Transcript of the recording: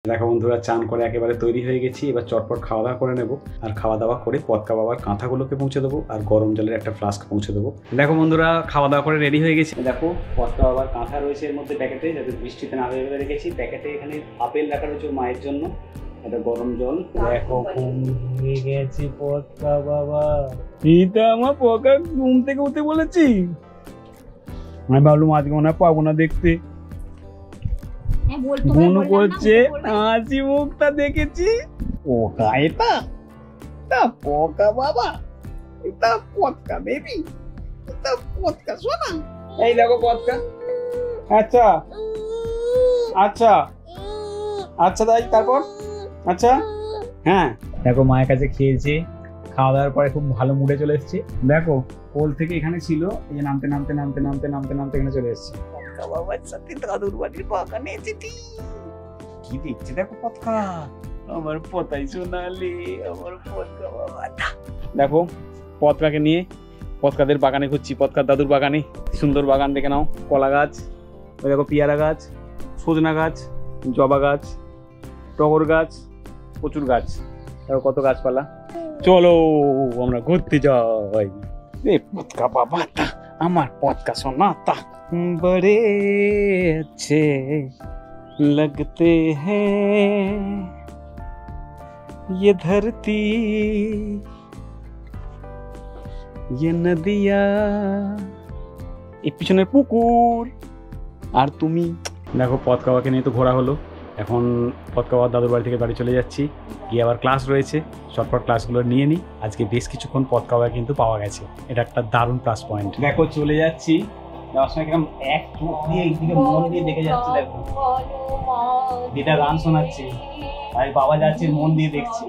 দেখো বন্ধুরা, চান করে একেবারে তৈরি হয়ে গেছি। এবার চটপট খাওয়া দাওয়া করে নেবো, আর খাওয়া দাওয়া করে পদকা বাবার কাঁথাগুলোকে পৌঁছে দেবো আর গরম জলের একটা ফ্লাস্ক পৌঁছে দেবো। দেখো বন্ধুরা, খাওয়া দাওয়া করে রেডি হয়ে গেছি। দেখো পদকা বাবার কাঁথা রয়েছে এর মধ্যে প্যাকেটে, যাতে বৃষ্টিতে না হয়ে রেখেছি। প্যাকেটে এখানে আপেল রাখা রয়েছে মায়ের জন্য, এটা গরম জল। দেখো ঘুমিয়ে গেছি পদকা বাবা। এটা আমার পকা ঘুম থেকে উঠে বলেছি, আমি ভাবলাম আজকে মনে হয় পাবো না দেখতে। মনে করছে হাসি মুখটা দেখেছি। পোকা এটা পোকা বাবা, এটা পদকা বেবি, এটা পদকা সোনা। এই দেখো পদকা। আচ্ছা আচ্ছা আচ্ছা তাই তারপর আচ্ছা হ্যাঁ। দেখো মায়ের কাছে খেয়েছি, খাওয়া দাওয়ার পরে খুব ভালো মুডে চলে এসেছি। দেখো কোল থেকে এখানে ছিল, এই যে নামতে নামতে নামতে নামতে নামতে নামতে এখানে চলে এসেছি। পদকা বাবার সাথে দাদুর বাড়ির বাগানে এসেছি। কি দেখছি দেখো পদকা, আমার পতাই সোনালি, আমার পদকা বাবা। দেখো পদকাকে নিয়ে পদকাদের বাগানে ঘুরছি, পদকার দাদুর বাগানে। সুন্দর বাগান দেখে নাও, কলা গাছ, ওই দেখো পেয়ারা গাছ, সজনা গাছ, জবা গাছ, টগর গাছ, প্রচুর গাছ, দেখো কত গাছপালা। চলো আমরা ঘুরতে যাই। পদকা বাবা তা আমার পদকা সোনাতা বড়ে अच्छे लगते हैं ये धरती ये नदिया, এই পিছনের পুকুর আর তুমি। দেখো পদকা বাবাকে নিয়ে তো ঘোরা হলো, এখন পদকা বাবার দাদুর বাড়ি থেকে বাড়ি চলে যাচ্ছি। গিয়ে আবার ক্লাস রয়েছে, চটপট ক্লাসগুলো নিয়ে নিই। আজকে বেশ কিছুক্ষণ পদকা বাবা কিন্তু পাওয়া গেছে, এটা একটা দারুণ প্লাস পয়েন্ট। দেখো চলে যাচ্ছি, যাওয়ার সময় কিরকম এক চোখ দিয়ে এইদিকে মন দিয়ে দেখে যাচ্ছে। দেখো দিদা গান শোনাচ্ছে, আর বাবা যাচ্ছে মন দিয়ে দেখছে।